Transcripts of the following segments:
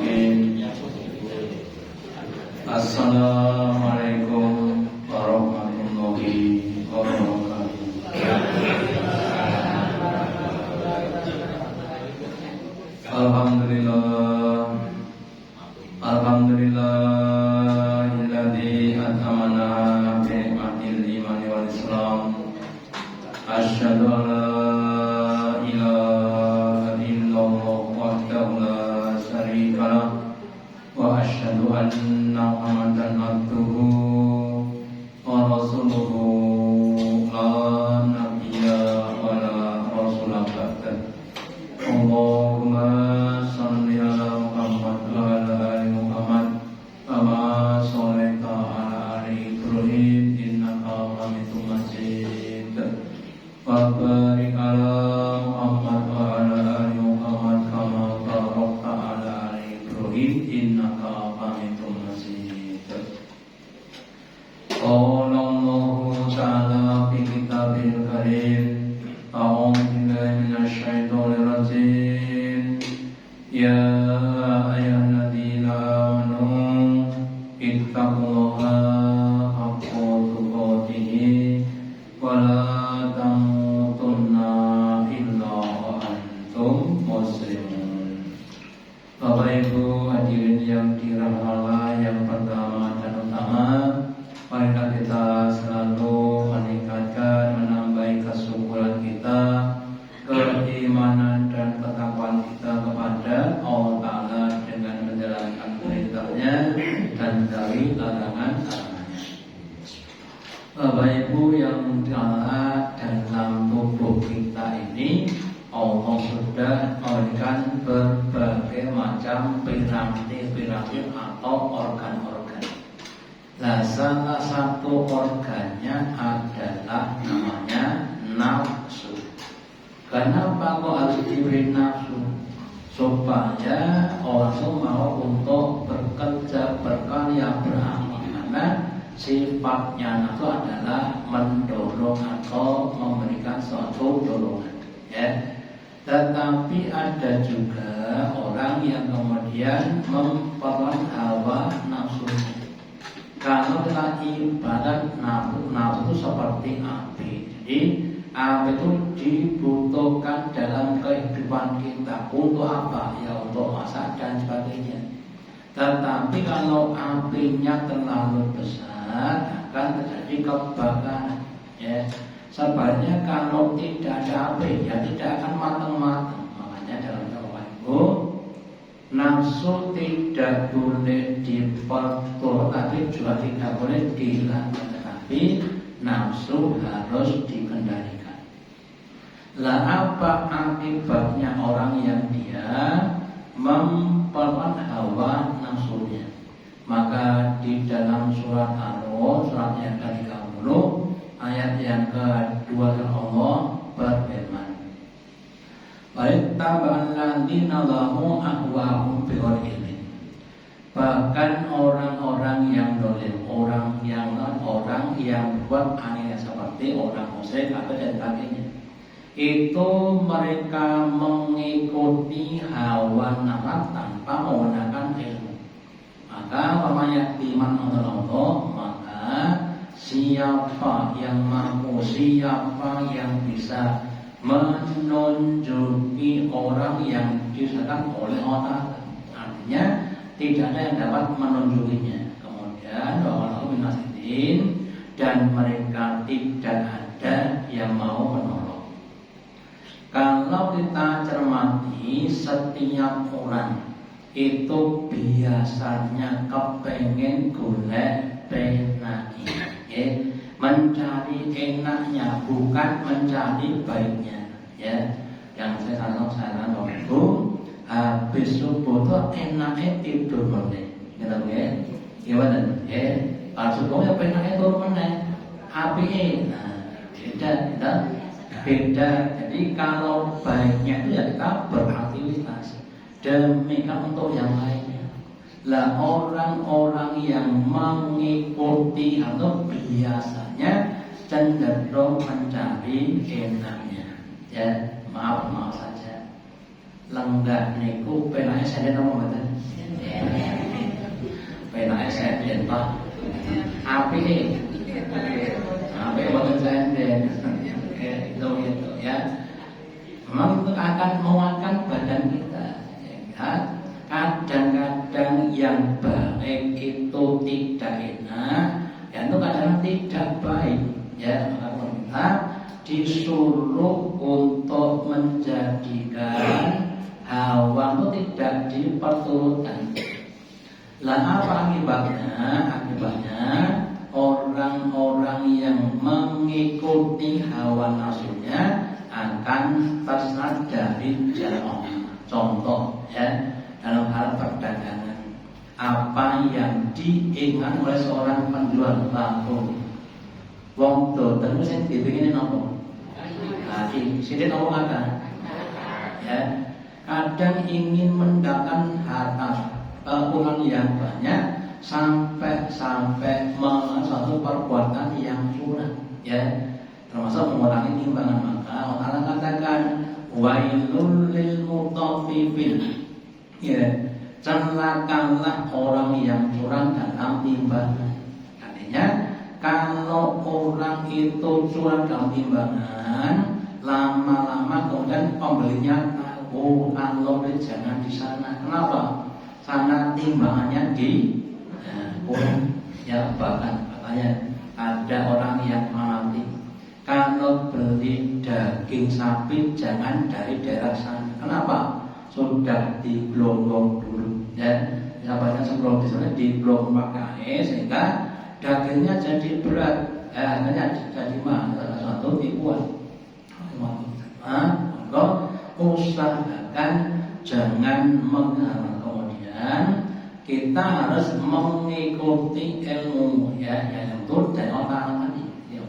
Bismillahirrahmanirrahim. Assalamualaikum warahmatullahi wabarakatuh. Alhamdulillah, alhamdulillahilladzi at'amana bi ni'matil imani wal islam. Asyhadu an la ilaha illallah wahdahu la syarika lah wa asyhadu anna Muhammadan abduhu wa rasuluhu la nabiyya wa la rasula ba'dahu. Allahumma shalli ala Muhammad wa ala ali Muhammad kama shallaita ala ali Ibrahim innaka Hamidum Majid. Wa barik ala Muhammad wa ala ali Muhammad kama barakta ala ali Ibrahim innaka Hamidum Majid. Qala Allahu ta'ala fi kitabil karim. A'udzu billahi minasy syaithanir rajim. Ya ayyuhalladzina amanu ittaqullaha haqqa tuqatih wa la tamutunna illa wa antum muslimun. Bapak Ibu hadirin yang dirahmati Allah, yang pertama dan utama, marilah kita selalu meningkatkan, menambahi kesyukuran kita, keimanan dan ketakwaan kita kepada Allah Ta'ala dengan menjalankan perintahnya dan dari larangan-larangannya. Bapak Ibu yang telah dalam tubuh kita ini, Allah sudah memberikan berbagai macam piramid atau organ-organ. Nah, salah satu organnya adalah namanya nafsu. Kenapa kok harus diberi nafsu? Supaya orang itu mau untuk bekerja, berkarya, beramal. Karena sifatnya nafsu adalah mendorong atau memberikan suatu dorongan, ya. Tetapi ada juga orang yang kemudian memperoleh hawa nafsunya. Kalau kita ibarat nafsu itu seperti api. Jadi api itu dibutuhkan dalam kehidupan kita. Untuk apa? Ya untuk masak dan sebagainya. Tetapi kalau apinya terlalu besar akan terjadi kebakaran, ya. Sebenarnya kalau tidak ada api, ya tidak akan matang-matang. Makanya dalam Bapak Ibu, nafsu tidak boleh dipertul, tapi juga tidak boleh dihilangkan. Tetapi nafsu harus dikendalikan. Lah apa akibatnya orang yang dia memperkuat hawa nafsunya? Maka di dalam surat Ar-Rum, surat yang ke-30, ayat yang kedua Allah berfirman, "Waittaba'alladzina zalamu ahwa'ahum bighairi ilmin." Bahkan orang-orang yang dolim, orang yang buat aneh seperti orang musyrik atau dan sebagainya, itu mereka mengikuti hawa nafsu tanpa menggunakan ilmu. Maka namanya iman oleh Allah, maka siapa yang mampu, siapa yang bisa menunjuki orang yang disesatkan oleh Allah, artinya tidak ada yang dapat menunjukinya. Kemudian Allah minasidin, dan mereka tidak ada yang mau menolong. Kalau kita cermati, setiap orang itu biasanya kepengen golek penaknya, ya, mencari enaknya, bukan mencari baiknya, ya. Yang saya sarankan Bapak Ibu, habis subuh itu enaknya tidur meneh, gitu ya. Gimana? Ya, kalau subuhnya enaknya tidur meneh, api, nah, beda. Jadi kalau baiknya itu ya kita beraktivitas demikian untuk yang lainnya. Lah orang-orang yang mengikuti atau biasanya cenderung mencari enaknya. Ya, maaf saja. Lenggah niku penake saya napa mboten? Pak. Api wonten senden. Itu ya. Memang itu akan menguatkan badan kita. Ya. Kadang-kadang yang baik itu tidak enak, ya itu kadang tidak baik. Ya, maka kita disuruh untuk menjadikan hawa itu tidak diperturutkan. Lah apa akibatnya? Akibatnya orang-orang yang mengikuti hawa nafsunya akan tersesat dari jalan. Contoh ya, dalam hal perdagangan, apa yang diingat oleh seorang penjual laku, wong doten sing dipingin napa? Sini ngomong kata, ya, kadang ingin mendapatkan harta uang yang banyak sampai melakukan suatu perbuatan yang curang, ya, termasuk mengurangi timbangan. Maka Allah katakan wailul lil mutaffifin, ya, celakalah orang yang curang dalam timbangan. Artinya kalau orang itu curang dalam timbangan, lama-lama kemudian pembelinya tahu kalau jangan di sana. Kenapa? Sana timbangannya kurang. Ya, bahkan katanya ada orang yang mati, kalau beli daging sapi jangan dari daerah sana. Kenapa? Sudah diblonggong dulu. Ya, sahabatnya sebelum disana diblong pakai sehingga dagingnya jadi berat. Akhirnya jadi mahal. Salah satu tipuan. Maka usahakan jangan mengharap. Kemudian kita harus mengikuti ilmu, ya, yang itu dari orang tadi. Ya,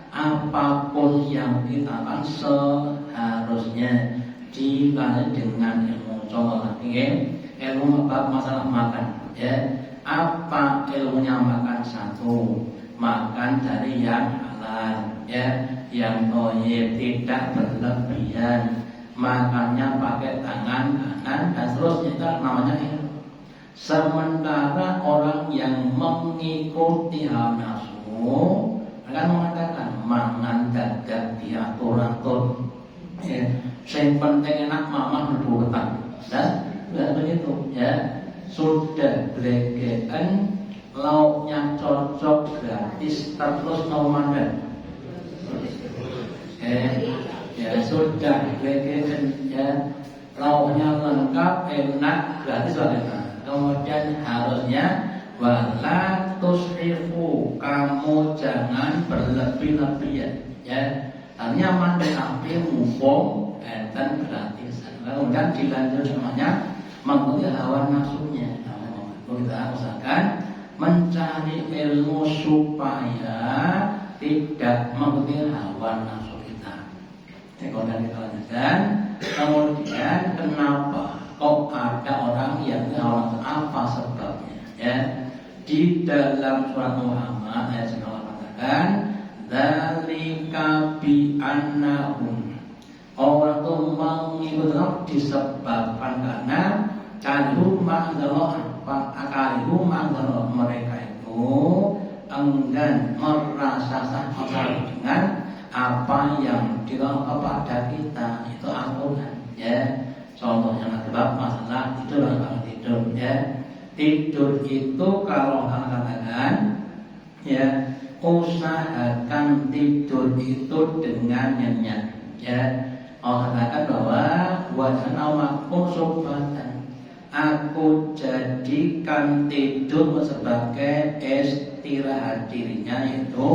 apapun yang kita lakukan seharusnya dilalui dengan ilmu. Contoh lagi, ilmu masalah makan. Ya, apa ilmunya makan? Satu, makan dari yang halal, ya, yang thayyib, tidak berlebihan, makannya pakai tangan kanan dan seterusnya. Itu namanya ilmu. Sementara orang yang mengikuti hawa nafsu akan mengatakan mangan dadak diatur-atur, ya, yang penting enak mama berbuatan. Dan begitu, ya, sudah blegekan lauknya cocok gratis terus mau mandan. Ya sudah blegekan, ya, lauknya lengkap enak gratis lah. Kemudian harusnya wala tusrifu, kamu jangan berlebih-lebihan, ya. Artinya mandan api mumpung enten gratisan. Kemudian dilanjut semuanya mengikuti hawa nafsunya. Kita usahakan mencari ilmu supaya tidak mengikuti hawa nafsu kita. Kemudian kita lanjutkan. Kemudian kenapa kok ada orang yang hawa nafsu? Apa sebabnya? Ya, di dalam surat Muhammad ayat 9 katakan dzalika bi annahum, orang itu mengikuti disebabkan karena kalihu ma'adzallah, mereka itu enggan merasa sakit dengan apa yang dilakukan kepada kita, itu aturan, ya. Contohnya adalah masalah tidur atau tidur, ya. Tidur itu kalau katakan, ya, usahakan tidur itu dengan nyenyak, ya. Katakan bahwa wajana makum subatan, aku jadikan tidur sebagai istirahat dirinya, itu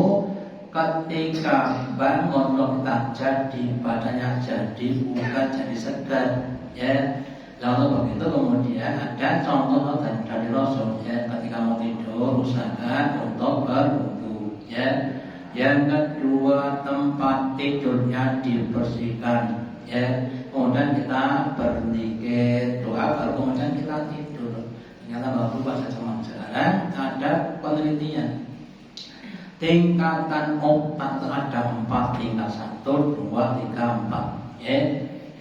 ketika bangun kita jadi badannya jadi bukan jadi segar, ya. Lalu begitu kemudian ada contoh dari Rasul, ya, ketika mau tidur usahakan untuk berwudu, ya. Yang kedua, tempat tidurnya dibersihkan, ya. Kemudian kita berzikir, doa, baru kemudian kita tidur. Ternyata baru bahasa zaman sekarang ada penelitian. Tingkatan otak ada 4 tingkat, 1, 2, 3, 4, ya.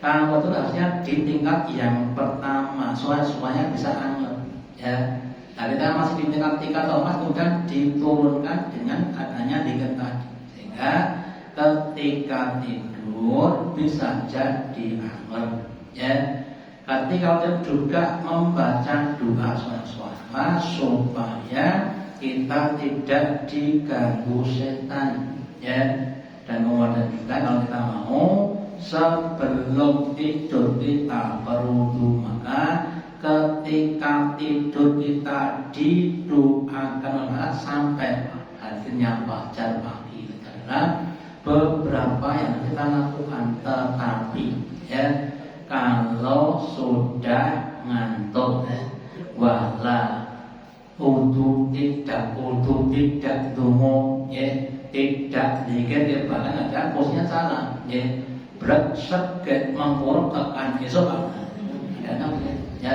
Kamu itu harusnya di tingkat yang pertama, semuanya bisa anget, Ya, nah kita masih di tingkat Thomas, kemudian diturunkan dengan adanya dikir tadi, sehingga ketika tidur bisa jadi angler. Ya, ketika juga membaca doa suara supaya kita tidak diganggu setan. Ya, dan kemudian juga kalau kita mau sebelum tidur kita berwudu, maka ketika tidur kita didoakan sampai akhirnya fajar pagi. Karena beberapa yang kita lakukan, tetapi ya kalau sudah ngantuk wala udu tidak dungo ya tidak dikit bahkan ada posisinya salah ya berseket mengurut tekan esok ya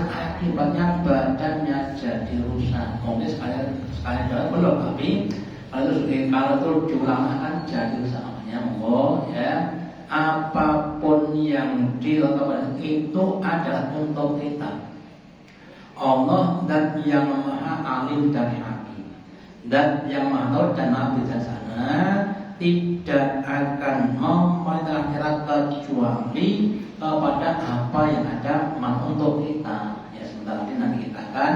akibatnya badannya jadi rusak. Mungkin sekalian belum, tapi kalau itu diulangkan jadi rusak namanya monggo ya. Apapun yang dilakukan itu adalah untuk kita. Allah dan yang maha alim dan hakim, dan yang maha tahu dan maha bijaksana tidak akan memerintahkan kita kecuali kepada apa yang ada untuk kita. Ya, sebentar nanti kita akan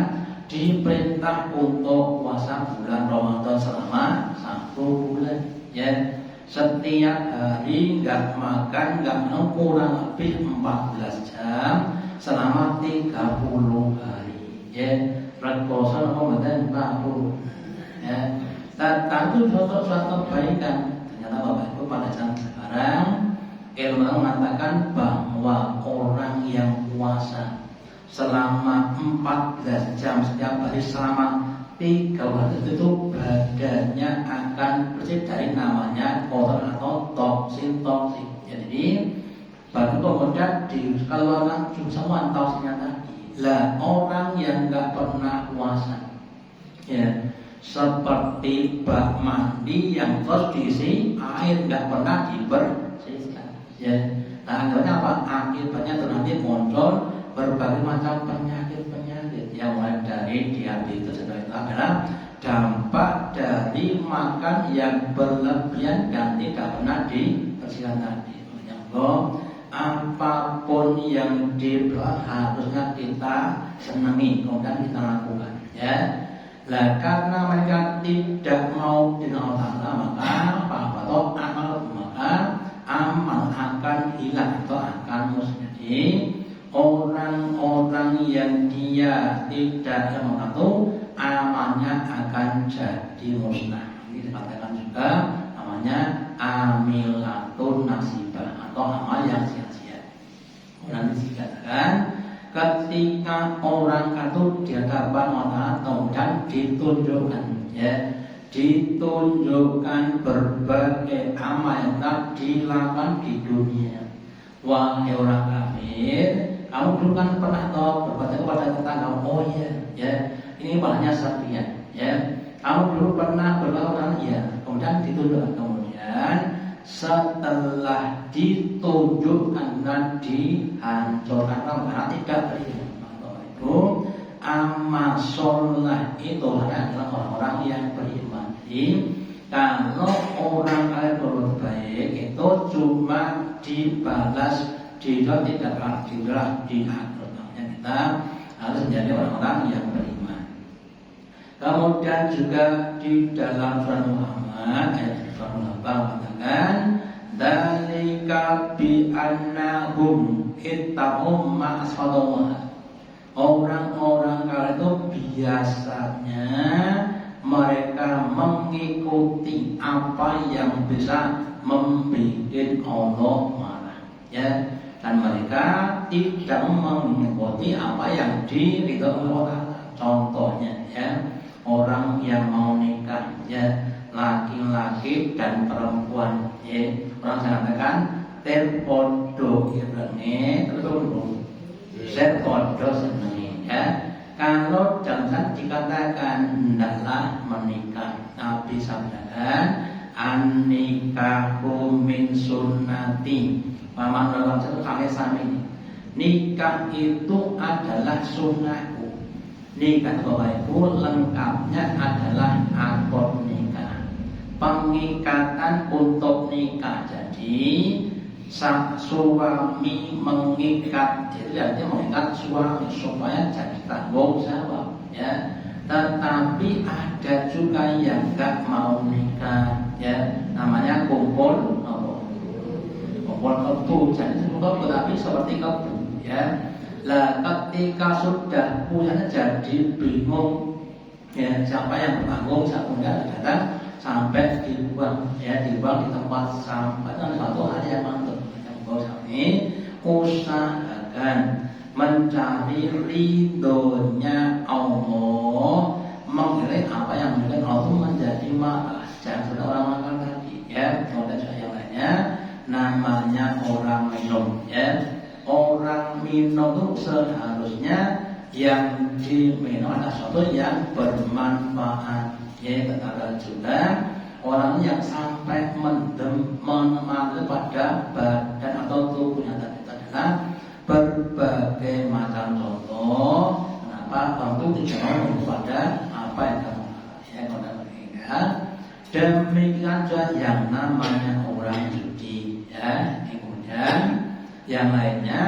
diperintah untuk puasa bulan Ramadan selama 1 bulan. Ya, setiap hari nggak makan, nggak minum kurang lebih 14 jam selama 30 hari. Ya, rekosan Ramadan 40. Ya, tentu suatu kebaikan. Ternyata Bapak Ibu pada zaman sekarang ilmu mengatakan bahwa orang yang puasa selama 14 jam setiap hari selama 3 hari itu badannya akan bersih dari namanya kotor atau toksin. Jadi baru kemudian dikeluarkan semua toksinnya tadi. Lah orang yang nggak pernah puasa, ya seperti bak mandi yang terus diisi air nggak pernah dibersihkan. Ya, nah akhirnya apa? Akibatnya nanti muncul berbagai macam penyakit yang mulai dari diabetes dan itu adalah dampak dari makan yang berlebihan dan tidak pernah dibersihkan tadi. Apapun yang harusnya kita senangi, kemudian kita lakukan. Ya, lah karena mereka tidak mau dengan Allah, maka amal akan hilang atau akan musnah. Jadi orang-orang yang dia tidak mematuhi amalnya akan jadi musnah. Ini dikatakan juga namanya amilatun nasibah atau amal yang sia-sia. Nanti dikatakan ketika orang itu dihadapan Allah kemudian ditunjukkan, ya, ditunjukkan berbagai amal yang telah dilakukan di dunia. Wahai orang kafir, kamu dulu kan pernah tahu berkata kepada tetangga, oh iya, ya, ini palanya sekian, ya. Kamu dulu pernah berkata, ya, kemudian ditunjukkan, kemudian setelah ditunjukkan dan dihancurkan karena tidak beriman, itu amal soleh itu adalah orang-orang yang beriman. Jadi kalau orang kalian berbuat baik itu cuma dibalas di dunia, tidak di akhirat. Makanya kita harus menjadi orang-orang yang beriman. Kemudian juga di dalam surah Muhammad ayat 28 mengatakan dzalika bi annahum ittahum ma'asfadullah. Orang-orang kalian itu biasanya mereka mengikuti apa yang bisa membuat Allah marah, ya, dan mereka tidak mengikuti apa yang diridhoi Allah. Contohnya, ya, orang yang mau nikah, ya, laki-laki dan perempuan, ya, orang mengatakan terpodo irene terus serpodo seneng, ya. Kalau jangan dikatakan hendaklah menikah, Nabi sabdakan an-nikahu min sunnati. Paman dalam satu kali sami nikah itu adalah sunnahku. Nikah Bapak Ibu lengkapnya adalah akad nikah, pengikatan untuk nikah. Jadi sang suami mengikat, jadi mengikat suami supaya jadi tanggung jawab, ya. Tetapi ada juga yang enggak mau nikah, ya, namanya kumpul kebu. Jadi kumpul tetapi seperti kebu, ya. Lah ketika sudah punya jadi bingung, ya, siapa yang bertanggung, siapa enggak, datang sampai dibuang, ya, dibuang di tempat sampah. Dan suatu hari yang mantap, ini usahakan mencari ridhonya Allah, mengiring apa yang mungkin Allah menjadi marah. Jangan sudah orang makan lagi, ya. Kemudian yang lainnya namanya orang minum, ya. Orang minum itu seharusnya yang diminum adalah sesuatu yang bermanfaat, ya. Tetapi juga orang yang sampai menemani pada badan atau tubuhnya tadi adalah berbagai macam contoh. Kenapa? Tentu tidak mau pada apa yang kamu ingat. Demikian juga yang namanya orang judi, ya. Kemudian yang lainnya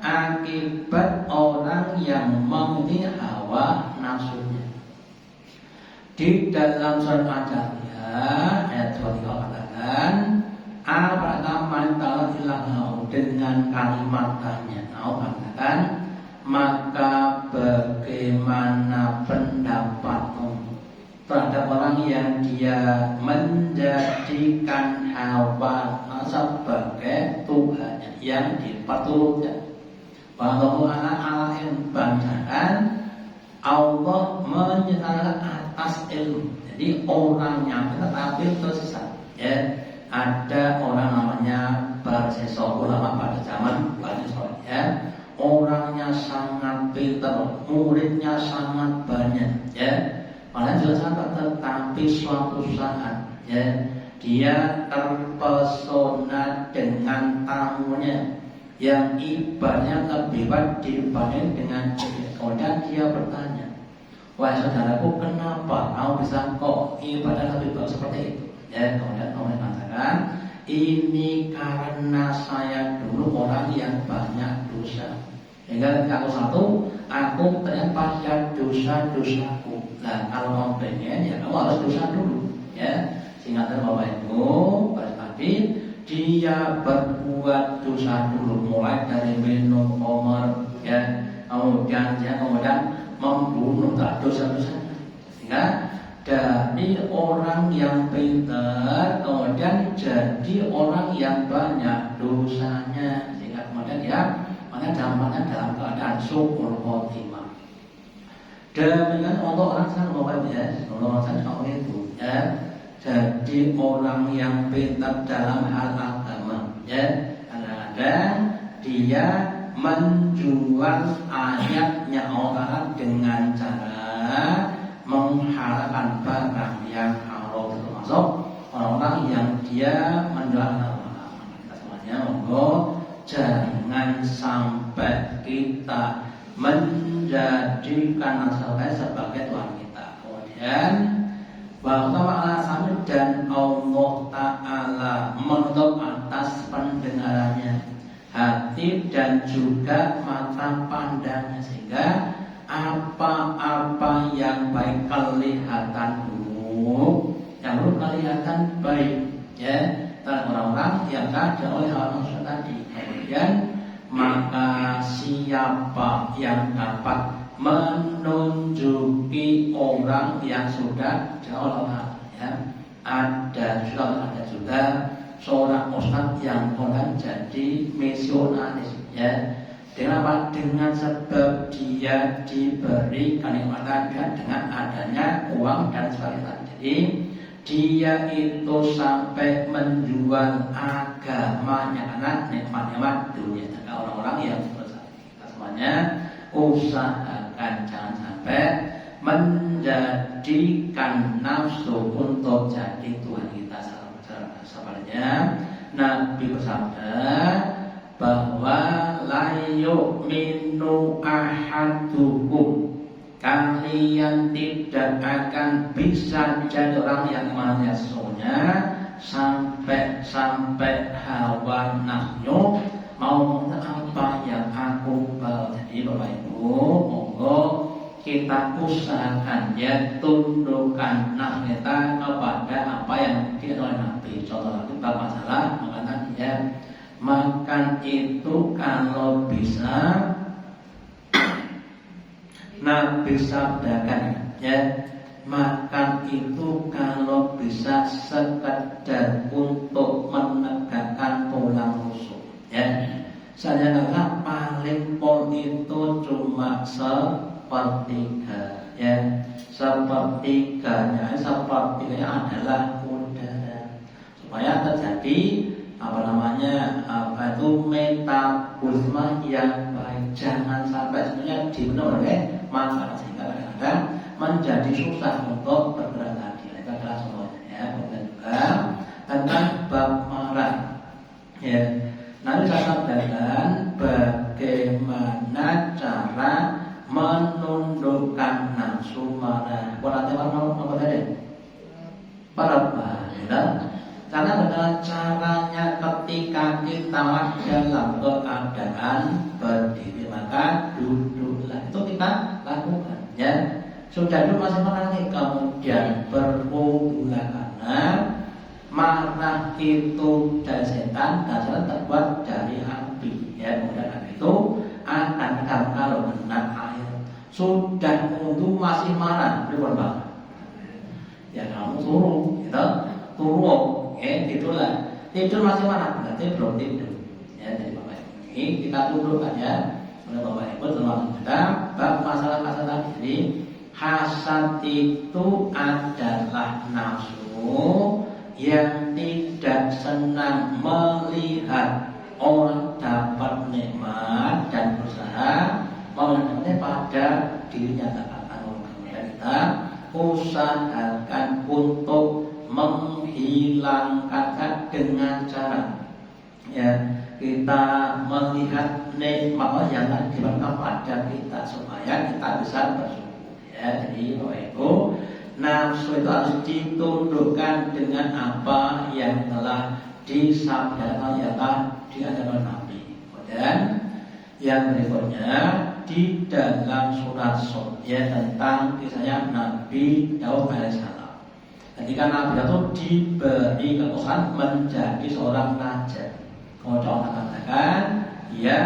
akibat orang yang mengikuti hawa nafsunya. Di dalam surat Al-Jathiyah ayat 23 katakan, apakah mantalah ilahau, dengan kalimat tanya. Katakan, maka bagaimana pendapatmu terhadap orang yang dia menjadikan hawa sebagai Tuhannya yang diperturutkan. Bahwa anak-anak yang bangsakan Allah menyatakan atas ilmu. Jadi orangnya tetapi tersesat, ya. Ada orang namanya Barseso, ulama pada zaman Barseso, ya. Orangnya sangat pintar, muridnya sangat banyak, ya. Padahal juga sangat, tetapi suatu saat, ya, dia terpesona dengan tamunya yang ibadahnya lebih baik dibanding dengan dia. Kemudian dia bertanya, wahai saudaraku, kenapa kau bisa kok ibadah lebih baik seperti itu? Ya, kemudian orang mengatakan, ini karena saya dulu orang yang banyak dosa. Hingga ketika aku ternyata pada dosa-dosaku. Nah, kalau mau pengen, ya kamu harus dosa dulu, ya. Singkatan Bapak Ibu, pada tadi dia berbuat dosa dulu, mulai dari minum khamr, ya, kemudian membunuh, tak dosa-dosa. Sehingga dari orang yang pintar kemudian jadi orang yang banyak dosanya, sehingga kemudian dia dampaknya dalam keadaan syukur khotimah. Demikian untuk orang sana Bapak Ibu, ya, orang sana seperti itu, ya. Jadi orang yang pintar dalam hal agama, ya, kadang-kadang dia menjual ayatnya orang dengan cara menghalalkan barang yang haram, termasuk orang-orang yang dia menjual nama. Kita semuanya monggo jangan sampai kita menjadikan Allah sebagai Tuhan kita. Kemudian bahwa alasan dan Allah Ta'ala menutup atas pendengarannya, hati dan juga mata pandangnya, sehingga apa-apa yang baik kelihatan buruk, yang buruk kelihatan baik, ya. Dan orang-orang yang ada oleh hawa nafsu tadi. Kemudian maka siapa yang dapat menunjuki orang yang sudah jauh Allah, ya. Ada juga seorang ustaz yang orang jadi misionaris, ya. Dengan apa? Dengan sebab dia diberi kenikmatan dengan adanya uang dan sebagainya. Jadi dia itu sampai menjual agamanya karena nikmat-nikmat dunia. Nah, orang-orang yang kita semuanya usahakan jangan sampai menjadikan nafsu untuk jadi Tuhan kita. Sebenarnya Nabi bersabda bahwa layu minu ahadukum, kalian tidak akan bisa jadi orang yang menyesatnya sampai hawa nafsu mau apa yang aku bawa. Jadi Bapak Ibu, monggo kita usahakan ya tundukkan nafsu kita kepada apa yang diinginkan oleh Nabi. Contoh kita masalah makanan ya, makan itu kalau bisa Nabi sabdakan ya, makan itu kalau bisa sekedar untuk menegakkan tulang rusuk ya. Saya kata paling pol itu cuma sepertiga ya, sepertiganya adalah udara supaya terjadi itu metabolisme yang baik. Jangan sampai sebenarnya dipenuhi oleh makanan sehingga kadang-kadang menjadi susah untuk bergerak lagi. Itu adalah contohnya ya. Kemudian juga tentang bab marah ya. Nanti saya sampaikan bagaimana cara menundukkan nafsu marah. Kalau apa tadi? Para ya. Karena adalah caranya ketika kita dalam keadaan berdiri maka duduklah. Itu kita lakukan ya. Sudah duduk masih marah kemudian berwudulah, karena marah itu dari setan dan setan terbuat dari api ya. Kemudian itu akan kalau kena air sudah wudu masih marah, berubah ya kamu turun gitu, turun. Itulah tidur masih marah berarti belum tidur ya. Jadi Bapak Ibu ini kita tundukkan ya oleh Bapak Ibu termasuk kita bab masalah hasad tadi. Jadi hasad itu adalah nafsu yang tidak senang melihat orang dapat nikmat dan berusaha memenangkannya pada dirinya. Kemudian kita usahakan untuk menghilangkan dengan cara ya kita melihat nikmat yang diberikan pada kita supaya kita bisa bersyukur ya. Jadi Bapak Ibu, nafsu itu harus ditundukkan dengan apa yang telah disabdakan ya diajarkan Nabi. Kemudian yang berikutnya di dalam surat Shad ya tentang kisahnya Nabi Daud alaihissalam. Ketika Nabi itu diberi kekuasaan menjadi seorang raja, kemudian Allah katakan, ya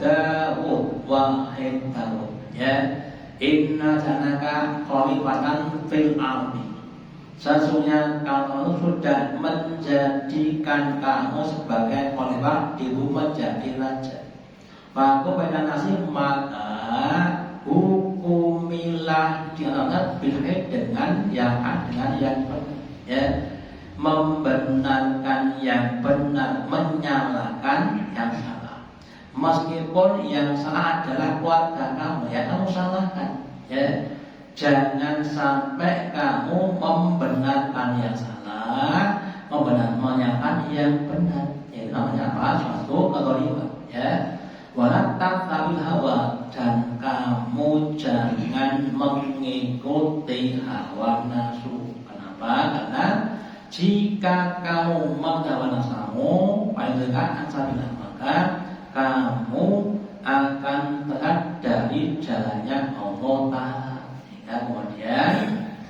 Daud wahai Daud, ya inna janaka khalifatan fil ardi. Sesungguhnya kamu sudah menjadikan kamu sebagai khalifah di rumah jadi raja. Maka pada nasib maka hukumilah diantara bilhid dengan yang benar ya, membenarkan yang benar, menyalahkan yang salah. Meskipun yang salah adalah keluarga kamu ya kamu salahkan ya. Jangan sampai kamu membenarkan yang salah, menyalahkan yang benar. Itu namanya apa? Suatu kezaliman ya. Wala tattabil hawa, dan kamu jangan mengikuti hawa nafsu. Kenapa? Karena jika kamu menghawa nafsu paling dekat sabilah, maka kamu akan terhad dari jalannya Allah Ta'ala. Hingga kemudian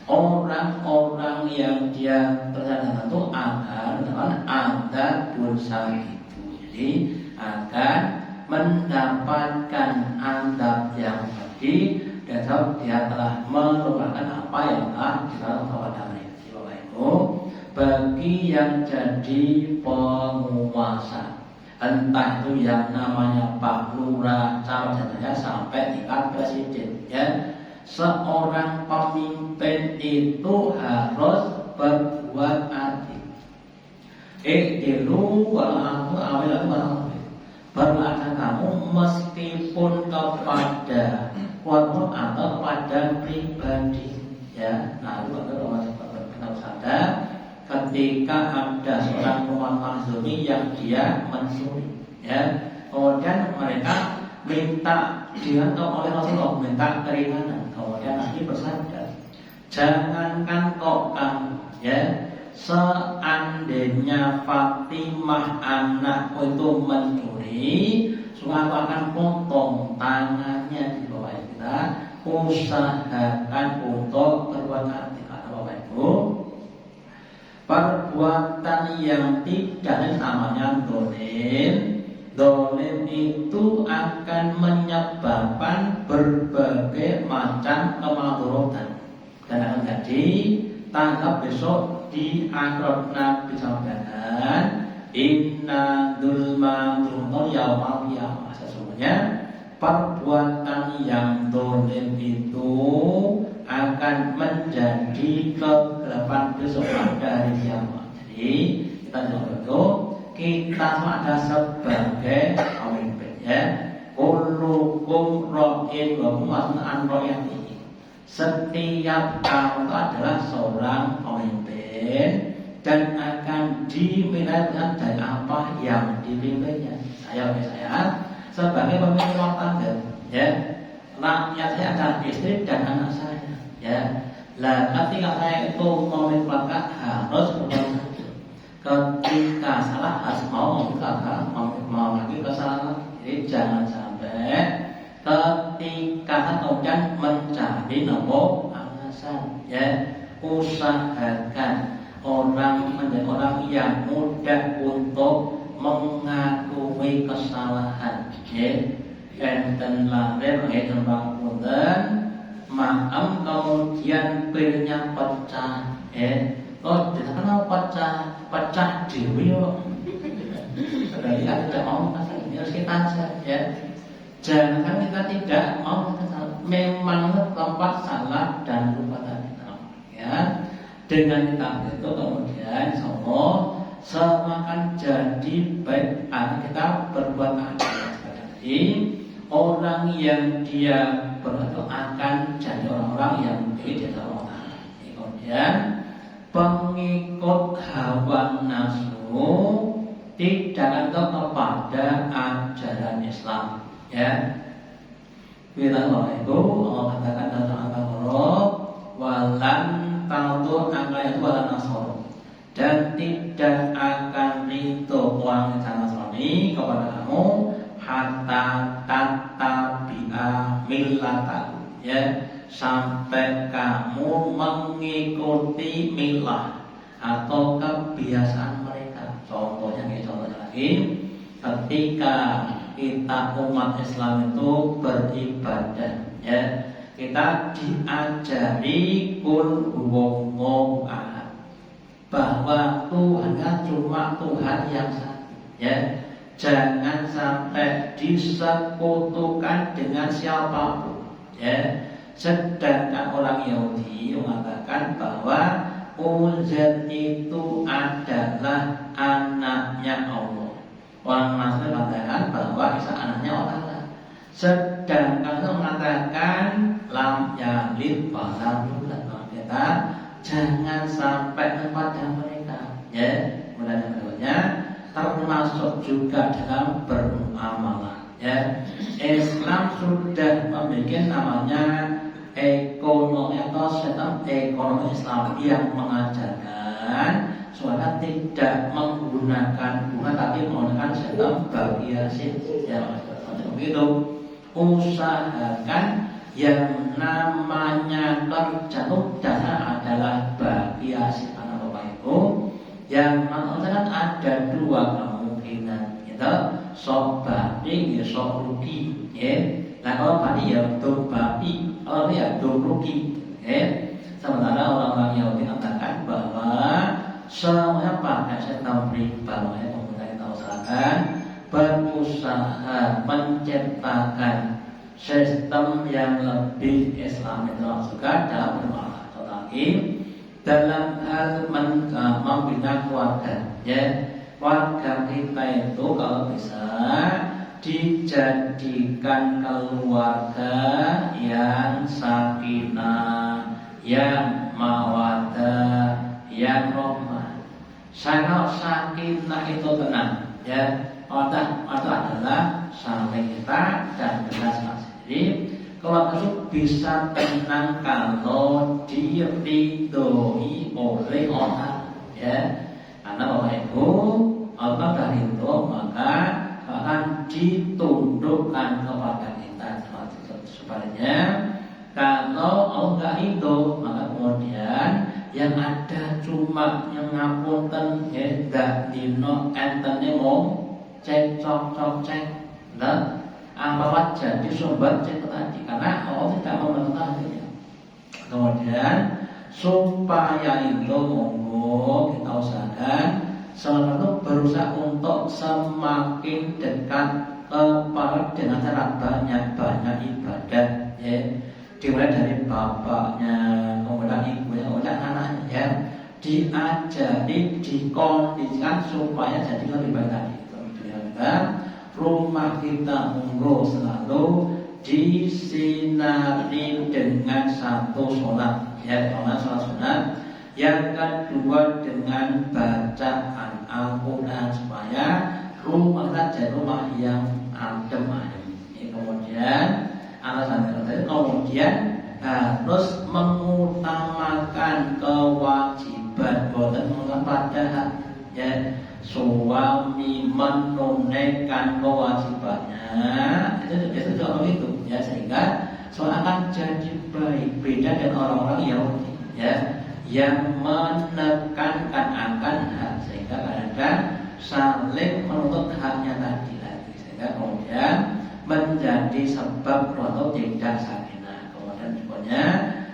orang-orang yang dia terhadap itu akan ada dosa itu. Jadi akan mendapatkan adab yang pedih dan dia telah melupakan apa yang telah dilakukan kepada mereka. Bapak Ibu, bagi yang jadi penguasa, entah itu yang namanya Pak Lurah, camat sampai tingkat presiden, ya, seorang pemimpin itu harus berbuat adil. Dulu walau awal berlaku kamu meskipun kepada kelompok atau kepada pribadi ya. Nah itu benar sadar ketika ada seorang Muhammad Mahzumi yang dia mencuri ya, Kemudian mereka minta diantar oleh Rasulullah, minta keringanan. Kemudian Nabi bersabda, jangankan kok kamu, ya, seandainya Fatimah anakku itu mencuri, aku akan potong tangannya di bawah kita. Usahakan untuk berbuat hati. Karena Bapak Ibu, perbuatan yang tidak namanya dolim. Dolim itu akan menyebabkan berbagai macam kemadharatan dan akan jadi tangkap besok di akhirat. Nabi sampaikan, inna dzulma dzulmun yaumal qiyamah. Sesungguhnya perbuatan yang dolim itu akan menjadi kegelapan besok pada hari kiamat. Jadi kita itu kita ada sebagai pemimpin, ya. Kullukum ra'in wa mas'ulun an ra'iyatihi. Setiap kamu adalah seorang pemimpin dan akan diminta dari apa yang dipimpinnya. Saya sebagai pemimpin rumah tangga, ya, rakyat saya adalah istri dan anak saya, ya. Lah ketika saya itu memimpin keluarga harus berbuat. Ketika salah harus mau lagi kesalahan. Jadi jangan sampai ketika kemudian mencari nomor alasan, ya. Usahakan orang menjadi orang yang mudah untuk mengakui kesalahan, ya. Enten lahir enten bangunan maaf kemudian pilnya pecah, ya. Oh, tidak kenal pecah dewi kok. Berarti tidak mau kasar, ini harus kita ajar, ya. Jangan kita tidak mau kasar. Memang tempat salah dan lupa tadi, ya. Dengan kita itu kemudian semua akan jadi baik. Kita berbuat adil. Jadi orang yang dia berdoa akan jadi orang-orang yang menjadi Allah Ta'ala. Kemudian pengikut hawa nafsu tidak ada kepada ajaran Islam, ya. Bila itu Allah katakan dalam Al-Qur'an, walan ta'tu angka itu walan nasor, dan tidak akan ridho orang Nasrani kepada kamu hatta tattabi'a millatahu, ya, sampai kamu mengikuti milah atau kebiasaan mereka. Contohnya lagi, ketika kita umat Islam itu beribadah, ya, kita diajari kul huwallahu ahad, bahwa Tuhannya cuma Tuhan yang satu, ya. Jangan sampai disekutukan dengan siapapun, ya. Sedangkan orang Yahudi mengatakan bahwa Uzair itu adalah anaknya Allah. Orang Nasrani mengatakan bahwa Isa anaknya Allah. Sedangkan itu mengatakan lam yalid wa lam yulad. Kita jangan sampai kepada mereka, ya. Kemudian kedua, termasuk juga dalam bermuamalah, ya. Islam sudah membuat namanya ekonomi atau sistem ekonomi Islam yang mengajarkan supaya tidak menggunakan bunga tapi menggunakan sistem bagiasin, ya. Begitu. Usahakan yang namanya kerja dasar adalah bagiasin, anak Bapak Ibu. Yang maksudnya ada dua kemungkinan, gitu. Sok babi, sok rugi, ya. Nah kalau babi ya untuk babi, kalau ya untuk rugi, ya. Sementara orang-orang Yahudi mengatakan bahwa semuanya pakai sistem riba, makanya pemerintah kita usahakan berusaha menciptakan sistem yang lebih Islam itu juga dalam bermuamalah. Tetapi dalam hal membina keluarga, ya, keluarga kita itu kalau bisa dijadikan keluarga yang sakinah, yang mawaddah, yang rahmah. Kalau sakinah itu tenang, ya, mawaddah itu adalah saling kita dan dengan sendiri. Keluarga itu bisa tenang kalau diridhoi oleh orang, ya. Karena Bapak Ibu, Allah dari itu maka akan ditundukkan kepada kita. Sebaliknya, kalau Allah itu maka kemudian yang ada cuma yang ngapunten enggak dino entene mong cek dan apa jadi sumber cek tadi karena Allah tidak membenarkannya. Kemudian supaya itu monggo kita usahakan selalu berusaha untuk semakin dekat kepada dengan cara banyak ibadah, ya. Dimulai dari bapaknya, kemudian ibunya, kemudian anaknya, ya. Diajari, dikondisikan supaya jadi lebih baik tadi. Kemudian rumah kita monggo selalu disinari dengan satu sholat, ya, sholat sunat. Yang kedua dengan bacaan Al-Quran supaya rumah kita jadi rumah yang adem. Kemudian alasan tadi kemudian harus mengutamakan kewajiban boten pada ya suami menunaikan kewajibannya itu biasa juga begitu ya sehingga akan jadi baik beda dengan orang-orang Yahudi ya yang menekankan akan hak sehingga kadang saling menuntut haknya tadi lagi sehingga kemudian menjadi sebab untuk tidak sakinah. Kemudian berikutnya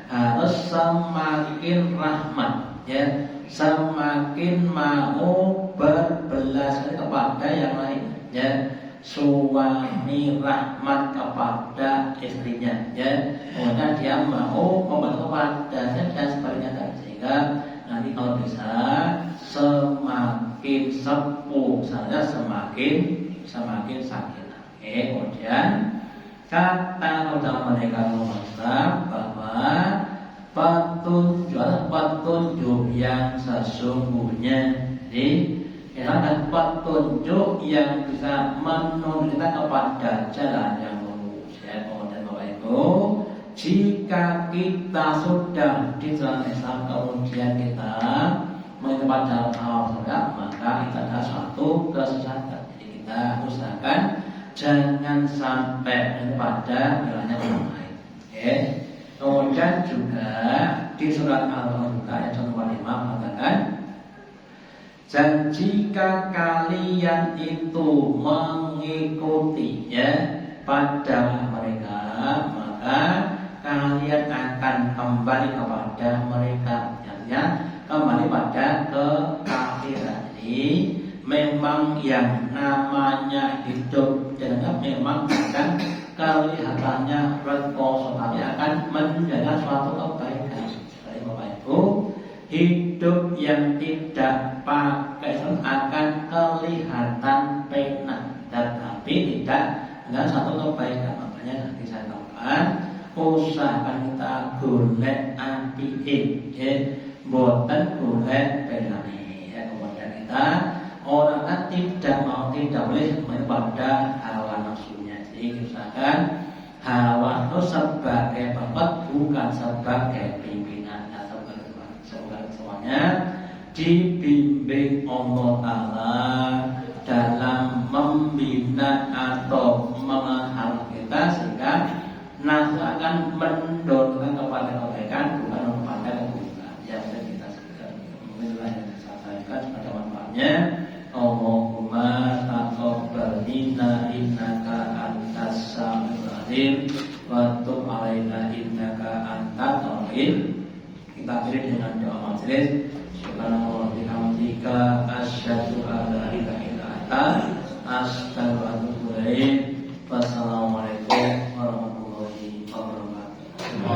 harus semakin rahmat ya semakin mau berbelas kepada yang lain ya suami rahmat kepada istrinya ya kemudian dia mau membantu kepadanya dan sebaliknya tadi sehingga nanti kalau bisa semakin sepuh saja semakin sakinah. Kemudian kata ulama mereka bahwa petunjuk yang sesungguhnya dan petunjuk yang bisa menuntun kita kepada jalan yang lurus. Ya, kemudian Bapak Ibu, jika kita sudah di jalan Islam kemudian kita mengikuti jalan Allah maka itu adalah suatu kesesatan. Jadi kita usahakan jangan sampai pada jalannya orang lain. Okay. Kemudian juga di surat Al-Baqarah ayat 145 mengatakan dan jika kalian itu mengikuti ya pada mereka maka kalian akan kembali kepada mereka ya kembali pada kekafiran. Jadi memang yang namanya hidup dengan memang akan kelihatannya rekoso tapi akan menjadi suatu kebaikan. Dari Bapak Ibu, hidup yang tidak pakai akan kelihatan pena tetapi tidak dengan satu kebaikan. Makanya nanti saya katakan usahakan kita golek apike ya boten golek penane ya kemudian kita orang kan tidak boleh kepada hawa nafsunya. Jadi usahakan hawa nafsu sebagai pembuat bukan sebagai pimpinan atau semuanya dibimbing Allah Ta'ala dalam membina atau mengharap kita sehingga nafsu akan mendorong kepada kebaikan bukan kepada keburukan. Yang kita sebutkan inilah yang saya sampaikan pada manfaatnya. Allahumma taqabbal minna innaka antas samiul alim wa tub alaina innaka antat tawwabur. Kita akhiri dengan doa majelis. Subhanallah wa bihamdika asyhadu an la ilaha illa anta